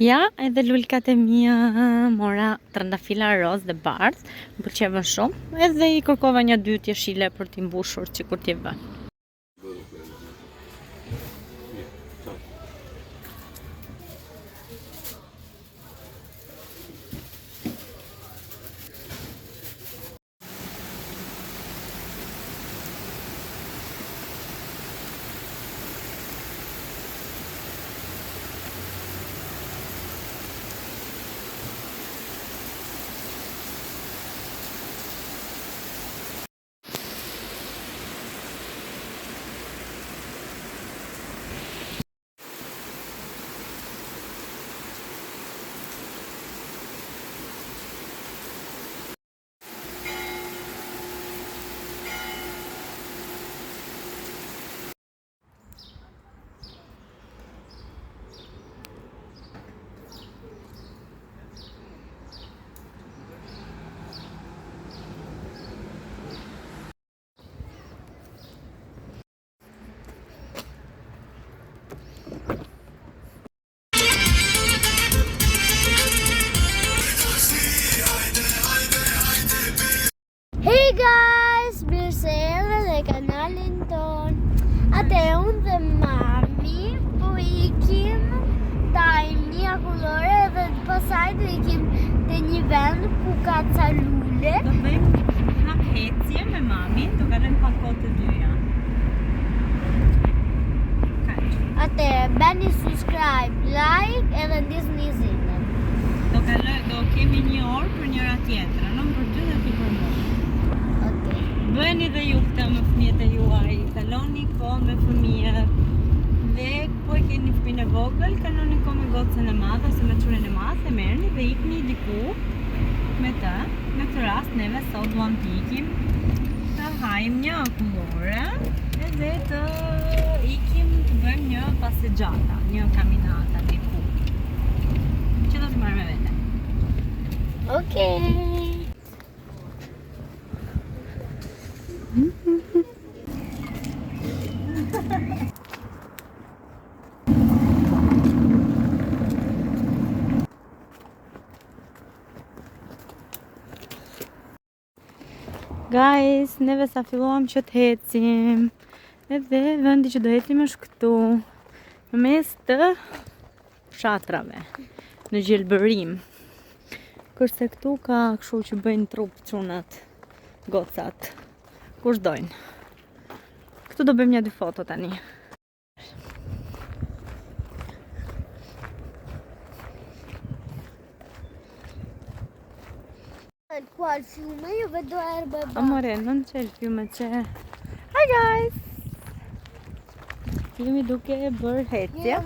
Ja, edhe lulkat e mia mora trëndafila roz dhe bardh, më pëlqevën shumë, edhe I kërkova një 2 jeshile për t'i mbushur sikur t'i vë. Hey guys, mirë se erdhe në kanalin ton. Atë unë dhe mami po ikim taj mirakullore dhe pasaj do ikim te një vend ku ka ca lule. Do bëjmë hap hecje me mamin, do kalojmë pak kohë të dyja. Atë bëni subscribe, like edhe ndisni zilën. Do kemi një orë për njëra tjetrën, në për 2 dhe ti për mua. Bëni dhe ju këtë me fëmijët e juaj, kaloni kohë me fëmijët dhe po e keni fëmijën e vogël, kaloni kohë me gocën e madhe ose me çurin e madh, e merrni dhe ikni diku me të. Në këtë rast neve sot duam të ikim të hajmë një akullore edhe të ikim të bëjmë një paseggiata, një caminata diku. Që do të marrë me vete. Okej. Guys, neve sa filluam që të hecim, edhe vendi që do hecim është këtu, në mes të fshatrave, në gjelbërim. Kurse këtu ka kështu që bëjnë trup çunat, gocat, kush dojnë. Këtu do bëjmë një 2 foto tani. Qual fiume? Io vedo erba e basta. Amore, non c'è il fiume, c'è... Hi guys! Jemi duke bërë hecje.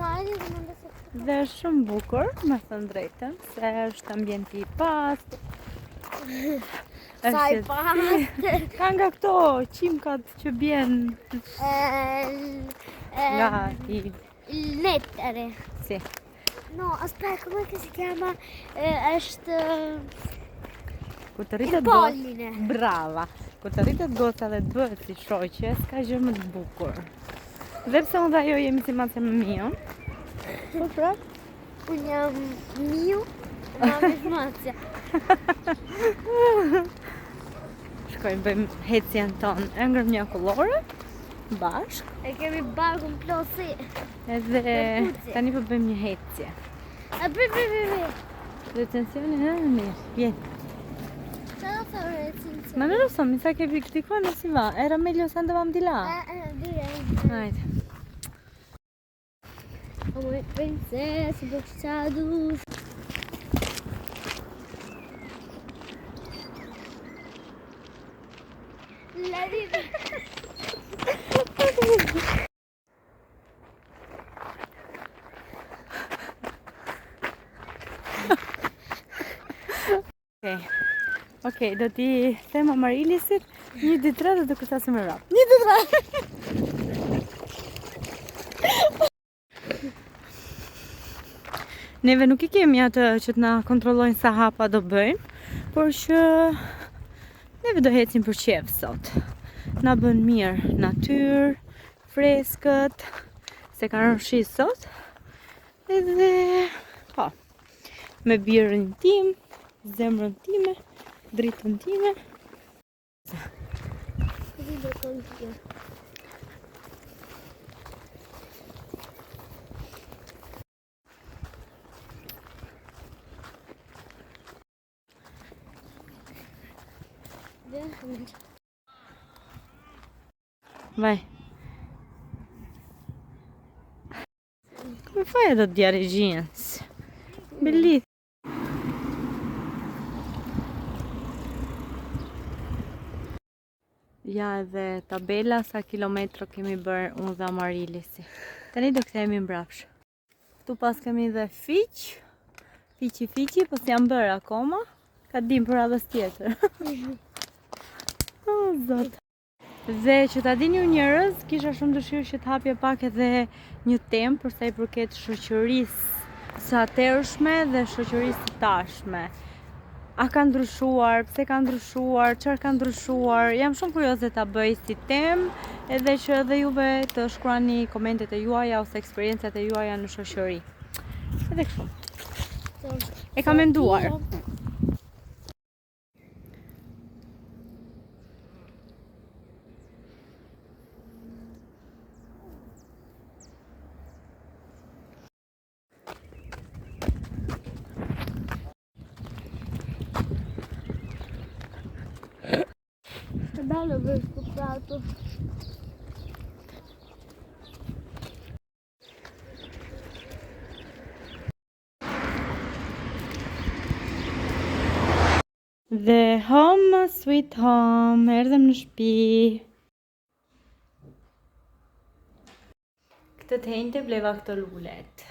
Dhe është shumë bukur, me thënë drejtën, se është ambienti I pastër. Sa I pastër. Ka nga këto qimkat që bjen nga I... lettere. Si. No, aspetta, com'è che si chiama? Është Kur të rritet polline. Brava. Kur të rritet goca dhe të bëhet si shoqe, s'ka gjë më të bukur. Dhe pse unë dhe ajo jemi si Macja me Mion. Po pra? Unë jam Miu, mami Macja. Shkojmë bëjmë hecjen tonë, e ngrëm një akullore, bashk. E kemi barkun plosi. Edhe tani po bëjmë një hecje. Recensioni, mirë, vjen. Ma non lo so, mi sa che di qua non si va, era meglio se andavamo di là. Direi. Haydi. Come princesa boxados. La vida. Okej, do t'i them Amarilisit 1, 2, 3 dhe do kërcasim me rap. 1, 2, 3. Neve nuk I kemi atë që t'na kontrollojnë sa hapa do bëjmë, por që neve do hecim për qef sot. Na bën mirë natyrë, freskët, se ka rënë shi sot. Edhe, po, me birën tim, zemrën time, dritën time. Vai. Come fai ad odiare i jeans? Bellissimo. Ja edhe tabela sa kilometro kemi bërë unë dhe Amarilisi. Tani do kthehemi mbrapsh. Këtu pas kemi dhe fiqi, po s'jam bërë akoma. Ka dim për radhës tjetër. Oh, zot. Dhe që ta dini ju njerëz, kisha shumë dëshirë që të hapje pak edhe një temë për sa i përket shoqërisë së atërshme dhe shoqërisë së tashme. A ka ndryshuar, pse ka ndryshuar, çfarë ka ndryshuar? Jam shumë kurioze ta bëj si temë, edhe që edhe juve të shkruani komentet e juaja ose eksperiencat e juaja në shoqëri. Edhe kështu. E kam menduar. Bello aver comprato. Dhe home, sweet home, erdhëm në shtëpi. Këtë të henjte bleva këto lulet.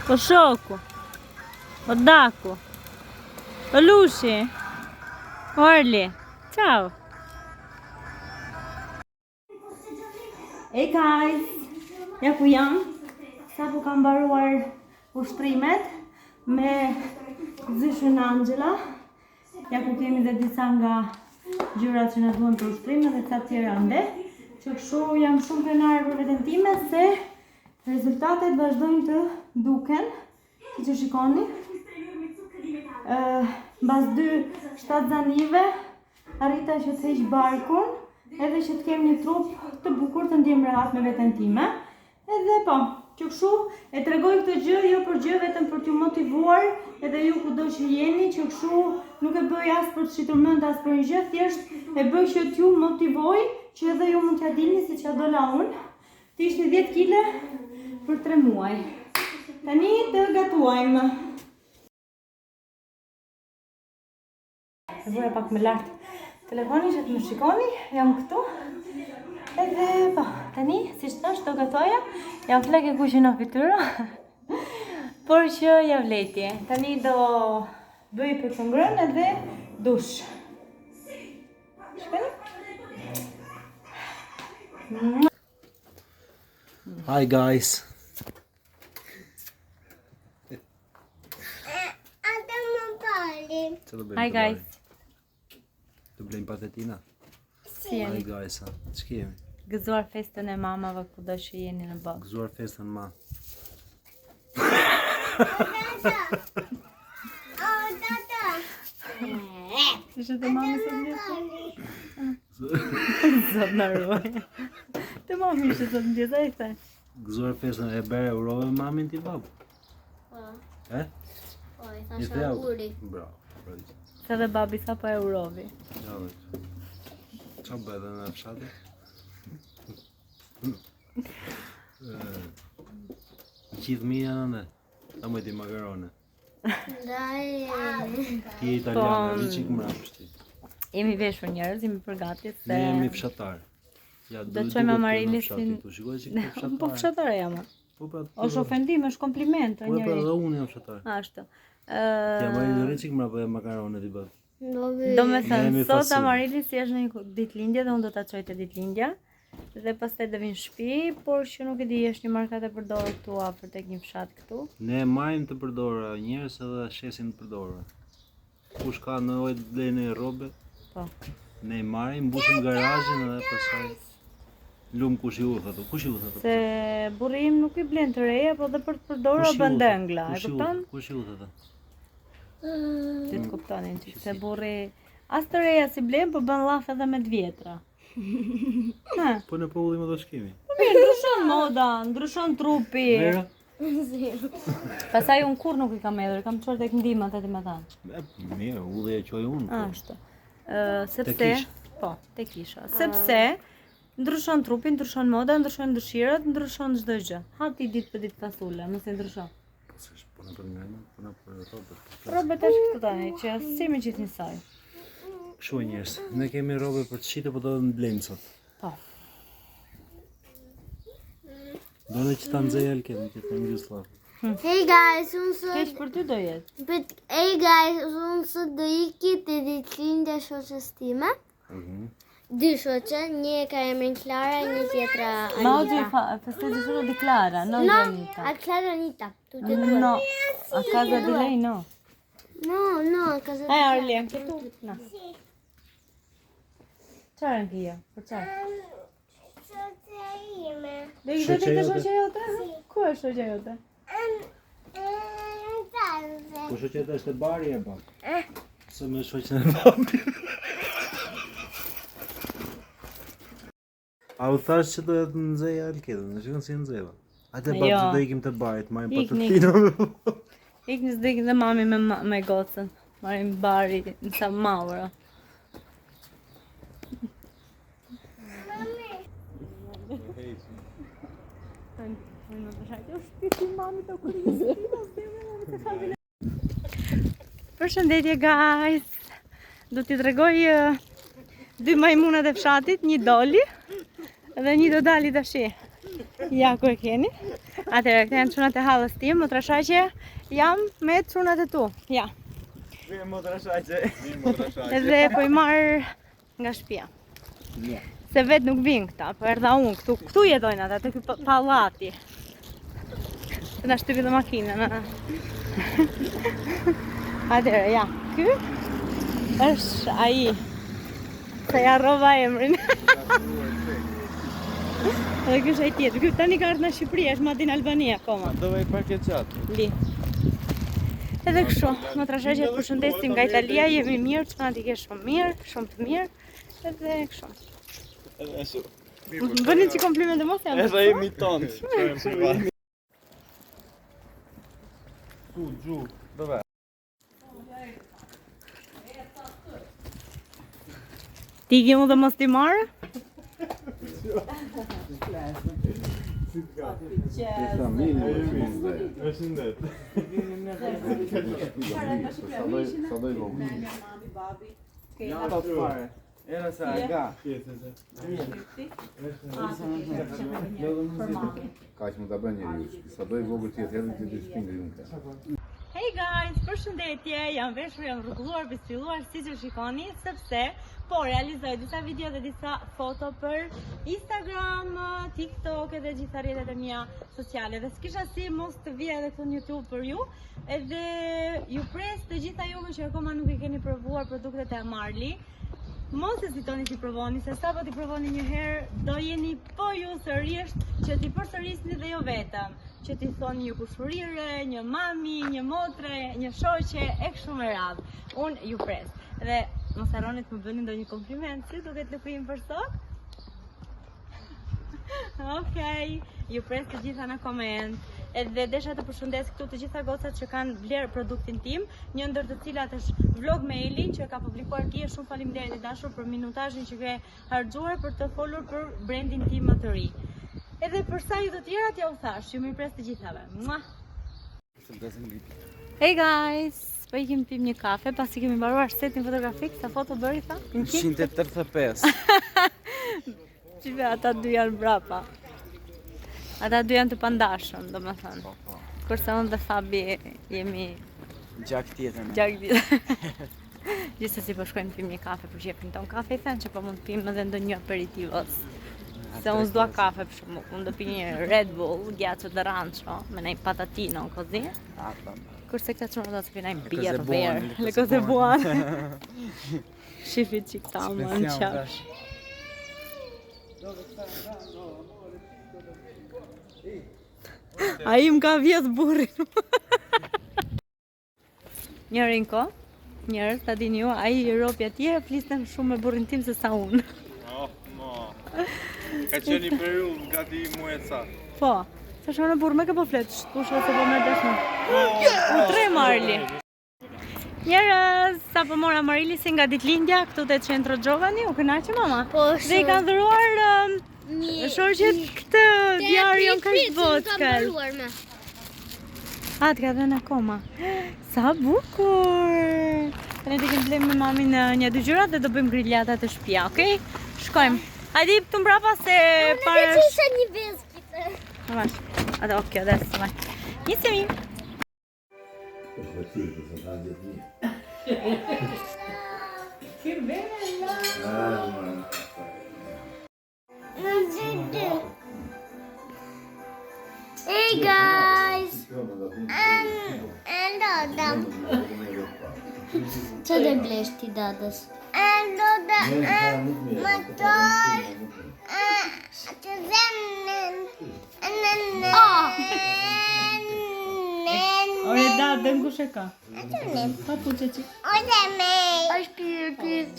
Po shoku, o daku, o lushi, o Arli, ciao! Hey guys, ja ku jam, sa po kam mbaruar ushtrimet me zyshën Angela, ja ku kemi dhe disa nga gjyrat që na duhen për ushtrimet dhe ca tjera ande, që kështu jam shumë krenare për veten time se rezultatet vazhdojnë të duken, si që shikoni. Mbas 2-7 zanive, arrita që të heq barkun, edhe që të kem një trup të bukur të ndjem rehat me veten time. Edhe po, që kështu e tregoj këtë gjë, jo për gjë, vetëm për t'ju motivuar, edhe ju kudo që jeni, që kështu nuk e bëj as për të shitur mend as për një gjë, thjesht e bëj që t'ju motivoj, që edhe ju mund t'ja dini si që dola unë, të ishte 10 kile për 3 muaj. Tani të gatuajmë. E bëra pak më lart telefoni që të më shikoni, jam këtu. Edhe po, tani, si shtash, do gatoja. Jam flek e kuqe në fytyrë. Por që ja vleti. Tani do bëj për të ngrënë edhe dush. Shkoni? Hi guys. Hi guys. Të blejmë patetina? Si Hi jeni? guys, që kemi? Gëzuar festën e mamave kudo që jeni në botë. Gëzuar festën ma. Ishte të mami sot ndjesë? Zot në ruaj. Të mami ishte sot ndjesë, a i the? Gëzuar festën e bere urove me mamin ti babë? Po, I thasha theu? uri. Bravo, bravo. Se dhe babi sa po e urovi. Ja dhe. Qa bëhe në fshati? Gjithë mi janë ne. Ta më ti makarone. Ti e italiane, rëqik mrapsht ti. Jemi veshur njerëz, jemi përgatit se... Ne jemi fshatar. Ja, Do të qojmë Amarilisin... Tu shikoj që këtë fshatar. Po fshatare jam. Po pra, Është ofendim, është kompliment po pra njëri. dhe unë jam fshatar. Ashtu. Ti Amarili rëqik mrapë e makarone ti bët. Do me thënë, Jemi sot fasul. Amarilis është një ditëlindje dhe unë do ta çoj te ditëlindja. Dhe pastaj do vinë në shtëpi, por që nuk e di, është një markat e përdorur këtu afër tek një fshat këtu. Ne marrim të përdora njerëz edhe shesim të përdora. Kush ka nevojë të blejë në rrobe, Po. Ne i marrim, mbushim garazhin edhe pastaj lum kush i udhë ato. Kush i udhë ato? Se burri im nuk i blen të reja, po dhe për të përdorur o bën dëngla, e kupton? Kush i udhë ato? Ti të kuptonin që se burri as të reja si blen, po bën llaf edhe me të vjetra. Po në po udhim edhe shkemi. Po mirë, ndryshon moda, ndryshon trupi. Vera? Pastaj unë kur nuk i kam hedhur, kam çuar tek ndihmat aty me ta. Mirë, udhja e qoj unë. Ashtu. Sepse, po, te kisha. Sepse ndryshon trupi, ndryshon moda, ndryshon dëshirat, ndryshon çdo gjë. Ha ti ditë për ditë fasule, mos e ndryshon. Po s'është po në për ngërma, po në për robët. Robët është këtu tani, që si me gjithë njësaj. Kështu e njerëz, ne kemi robe për të shitë, po do të blejmë sot. Po. Do në që ta nxej Alken, që të në Jugoslav. Hey guys, unë sot... Keq për ty do jetë. Hey guys, unë sot do iki të ditëlindja shoqes time. Dy shoqe, një ka emrin Klara, një tjetra Anita. Ma oggi festeggio solo di Clara, non di No, Anita. a Clara Anita. Tutte e due. No, a casa di lei no. No, a casa di Arli, anche tu? No. Çfarë anch'io? Për çfarë? Do i do të shoqja jote? Ku është shoqja jote? Po shoqeta është e bari e bab. Se me shoqen e babi. A u thash që do të nxej Alkedën, në shikon si nxeva. Hajde bab që do ikim të barit, marrim patatinë. Ikni s'do ikin dhe mami me gocën. Marrim bari në sa maura. Përshëndetje guys. Do t'i tregoj dy majmunat e fshatit, një doli dhe një do dali tashi. Ja ku e keni. Atëherë, këto janë çunat e hallës tim, më trashaqe jam me çunat e tu. Ja. Vim më trashaqe. Edhe po i marr nga shtëpia. Se vet nuk vin këta, po erdha unë këtu. Këtu jetojnë ata, te ky pallati. Të na shtypi dhe makinën. Atëherë, ja, ky është ai. Se ja rrova emrin. Edhe ky është ai tjetër. Ky tani ka ardhur në Shqipëri, është madje në Albani akoma. Do vaj parkeçat. Li. Edhe kështu, më trashaqe të përshëndesim nga Italia, jemi mirë, çunat i ke shumë mirë, shumë të mirë. Edhe kështu. Më bëni që komplimente mos jam. Edhe jemi tonë. Gju, dove? Ti ke mu dhe mos t'i marrë? Përshëndet. Ja ta fare. Era sa ga. Kaq mund ta bën njeriu. Sa do i vogël ti atë ti të shpingë unë. Hey guys, përshëndetje, jam veshur, jam rregulluar, bistilluar, siç e shikoni, sepse po realizoj disa video dhe disa foto për Instagram, TikTok edhe gjitha rrjetet e mia sociale. Dhe s'kisha si mos të vija edhe këtu në YouTube për ju. Edhe ju pres të gjitha juve që akoma nuk i keni provuar produktet e Amarli. Mos hezitoni t'i provoni, se sapo t'i provoni një herë, do jeni po ju sërish që t'i përsërisni dhe jo vetëm. Që t'i thoni një kushurire, një mami, një motre, një shoqe, e kështu me radhë. Unë ju pres. Dhe mos harroni të më bëni ndonjë kompliment, si duket lëkrim për sot? Okej, ju pres të gjitha në koment. Edhe desha të përshëndes këtu të gjitha gocat që kanë vlerë produktin tim, një ndër të cilat është vlog me Elin që ka publikuar Kia. Shumë faleminderit i dashur për minutazhin që ke harxuar për të folur për brandin tim më të ri. Edhe për sa ju të tjerat ja u thash, ju mirëpres të gjithave. Mua. Hey guys, po ikim pim një kafe pasi kemi mbaruar setin fotografik. Sa foto bëri tha? 185. Qive ata dy janë brapa. Ata dy janë të pandashëm, do më thënë. Kurse unë dhe Fabi jemi Gjak tjetër. gjak ditë. Gjithsesi po shkojmë pim një kafe për shepin ton kafe i thënë që po mund të pim edhe ndonjë aperitivos. Se unë s'dua kafe për shembull, unë do pi një Red Bull, ghiaccio d'arancia, me një patatino così. kurse këta çuna do të pinajnë birë verë. Le cose buone. Shifi që këta më në qafë. A i më ka vjetë burin. Njërin ko, njërës, ta dini ju, a i ropi atje, flisten shumë me burin tim se sa unë. Ka qenë i periud gati muaj ca. Po, sa shumë në burë me ka po fletë, shtushe se po me dashnë. U tre Marli. Njërës, sa po mora Marili si nga ditëlindja, këtu te Centro Giovani, u kënaqë mama? Po, dhe i kanë dhuruar shoqet këtë diarion ka i votkal. A, të ka dhe në koma. Sa bukur! Ne të kemë blejmë me mami në një dy gjyrat dhe do bëjmë griljata të shtëpia, okej? Shkojmë. Hajde i të mbrapa se para... Unë në kisha një veskite. Në vash. Ate, okej, dhe së vash. Njësemi! Che bella! Hey guys! And Adam. Co dhe blesh ti dadës? And Adam, motor, të zemnen. Ore da, dëm kush e ka? Pa puqe që. Ode me. Është pirë.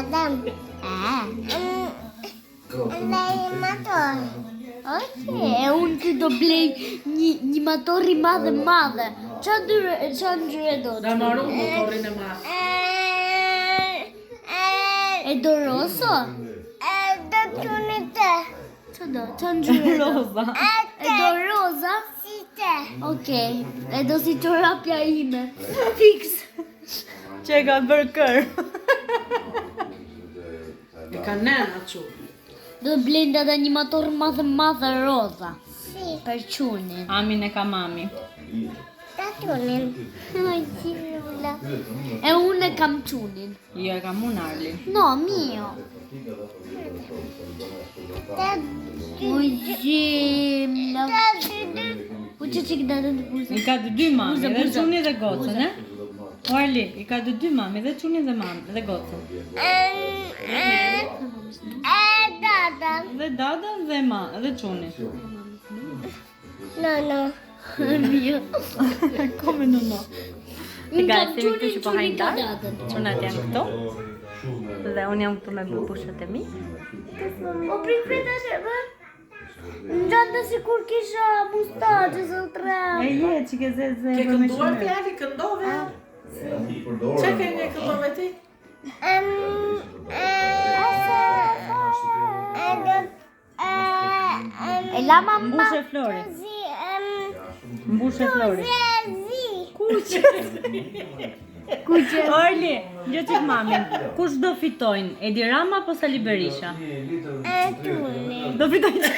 Adam. Lei motor. Unë ti do blej një motor i madhe. Qa ndyre do të? Da marru motorin e madh. E do roso? Do tunite. Qa do? Qa ndyre do? Roza. E do roza? Si te. Okej. E do si çorapja ime. Fix. Që e ka bërë kër. E ka nena që. Do blenda dhe një motor madhe roza. Si. Për qunin. Amin e ka mami. Ta qunin. E unë e kam qunin. Jo e kam unë Arli. No, mio. Oj, gjemla. Po që që këtë të puzë? I ka dy mami, dhe quni dhe gocën, e? O Arli, i ka dy mami, dhe quni dhe mami, dhe gocën. Dada. Dhe dadën dhe dhe quni. No. Mio. Come no. E guys, se mi këtu që po hajnë darë, qunat janë këto. Dhe unë jam këtu me bubushët e mi. O prit ashe, bë? Në gjanda si kur kisha mustaqe së trem. E je, që ke zezë Ke kënduar pjali, këndove? Që ke një këndove ti? E la mamma. Mbushe Flori. Mbushe Flori. Kuqe. Orli, gjë qik mamin, kush do fitojnë? Edi Rama apo Sali Berisha? Do fitojnë që?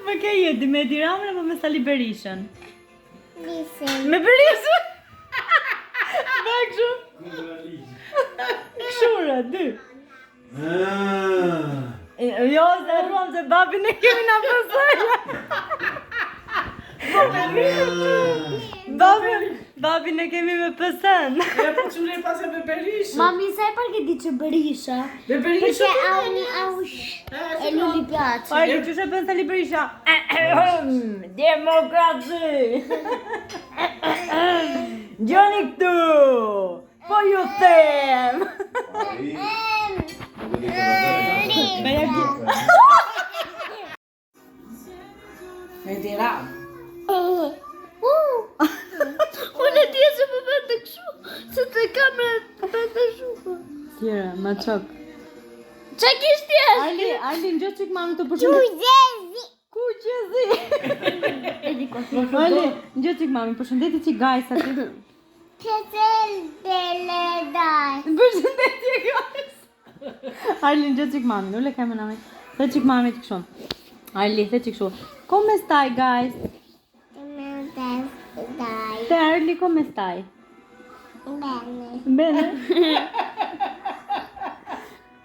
Më ke jeti me Edi Rama apo me Sali Berishën? Me Berishën? Bakëshu? Këshura, dy. Jo, se ruam se babin e kemi nga pësëja. Babin e kemi me pësën. E po qune pas e me Berisha. Mami, sa e për ke di që Berisha? Me Berisha? E lulli piace. Arli, që shë pësë Sali Berisha? Demokraci! Gjoni këtu! Po ju them! Beja ki... Me dira. Unë e tje se më bëndë këshu, se të kamera të bëndë shumë. Tjera, ma qok. Qa kishtë tjesh? Arli, në gjë qik mamë të përshëndet. Kuqezi! Arli, në gjë qik mamë, përshëndeti qik gajsa ti. Pjesel bele daj. Përshëndetje gajsa. Arli, në gjë qik mamë, ule kemë nami. Dhe qik mamë të këshon. Arli, dhe qik shu. Come stai, guys? Te Arli, come stai? Bene. Bene?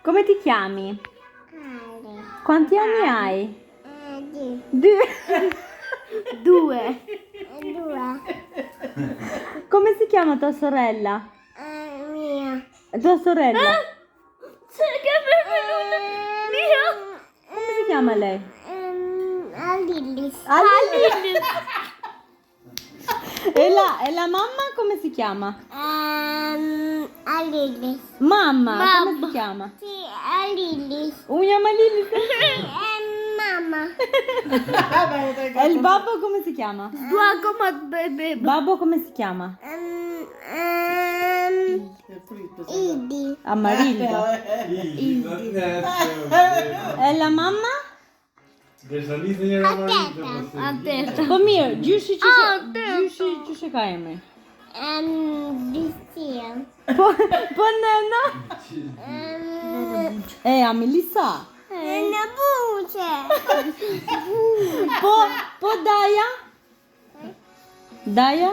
Come ti chiami? Quanti anni hai? 2. 2. 2. Come si chiama tua sorella? Mia. Tua sorella? Che benvenuta! Mia. Come si chiama lei? Alilis. Alilis. E la mamma come si chiama? Alilis. Mamma, come si chiama? Sì, Alilis. Chiama Lilis? Mamma. E il babbo come si chiama? Babbo come si chiama? Idi. Amarildo. E la mamma? Aspetta. Po mirë, gjyshi që ka emri? Distia. Po nëna? A Melisa? Në buqe. Po Daja? Daja?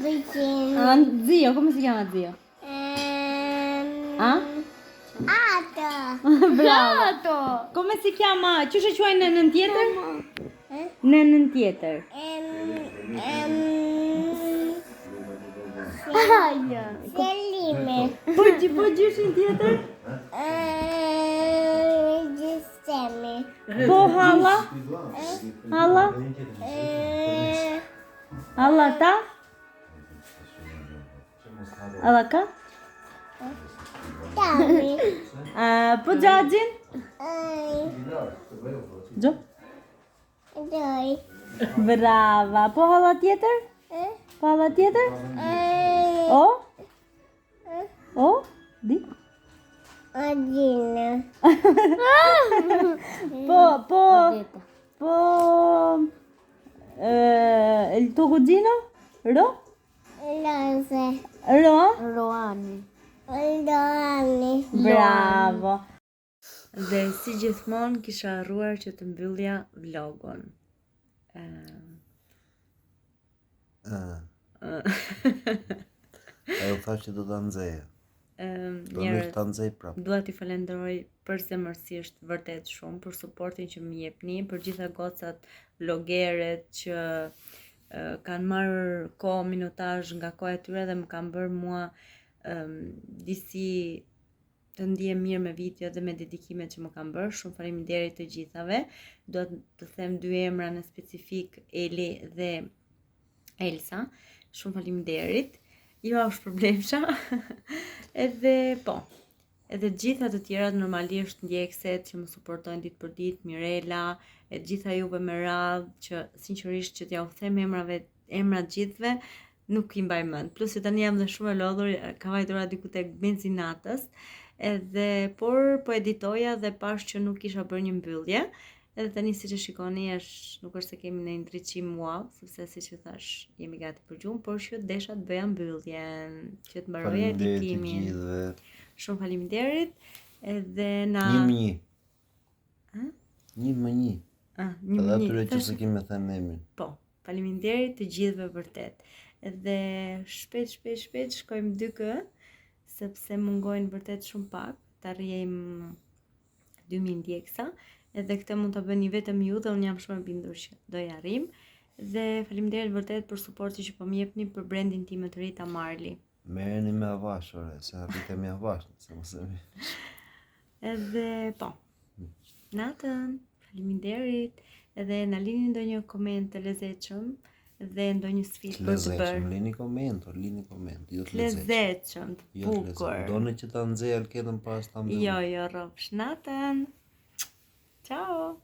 Vicino. Zio, come si chiama zio? Ato. Bravo. Come si chiama? Që shë quaj nënën tjetër? Nënën tjetër. Selime. Po gjyshin tjetër? Gjistemi. Po halla? Halla? Halla ta? Halla ka? Tami. Po Xhaxhin? Gjo? Doj. Brava. Po halla tjetër? Po halla tjetër? O? Di? Adina. Il tuo cugino? Ro? Lose. Ro? Roani. Bravo. Dhe si gjithmonë kisha harruar që të mbyllja vlogun. Ajo tha që do ta nxeje. Ta nxej prapë. Dua t'i falenderoj përzemërsisht vërtet shumë për suportin që më jepni, për gjitha gocat vlogeret që kanë marrë kohë, minutazh nga koha e tyre dhe më kanë bërë mua disi të ndihem mirë me video dhe me dedikimet që më kanë bërë. Shumë faleminderit të gjithave. Dua të them dy emra në specifik, Eli dhe Elsa. Shumë faleminderit. Jo është problemsha. Edhe gjitha të tjerat normalisht ndjekëset që më suportojnë ditë për ditë, Mirela, e gjitha juve me radhë që sinqerisht që t'ja u them emrat gjithve, nuk i mbaj mend. Plus që tani jam dhe shumë e lodhur, ka vajtura diku tek benzinatës, por po editoja dhe pash që nuk isha bërë një mbyllje. Edhe tani siç e shikoni nuk është se kemi ndonjë ndriçim wow, sepse siç ju thash, jemi gati për gjumë, por që desha të bëja mbylljen, që të mbaroja editimin. Shumë faleminderit. Edhe na 1-1. 1-1. Edhe atyre që se kemi thënë emrin. Po, faleminderit të gjithëve vërtet. Edhe shpejt shkojmë 2K, sepse mungojnë vërtet shumë pak, të arrijmë 2000 ndjeksa. Edhe këtë mund të bëni vetëm ju dhe unë jam shumë e bindur që do i arrijm. Dhe faleminderit vërtet për suportin që po më jepni për brandin tim të ri ta Marli. Merreni me avash, ore, se arritemi avash, se mos e mi. Edhe natën, faleminderit. Edhe na lini ndonjë koment të lezetshëm dhe ndonjë sfidë për të bërë. Lini koment, jo të lezetshëm, të bukur. Doni që ta nxej alkenën pas ta mbyllim. Jo, rrofsh natën. Ciao!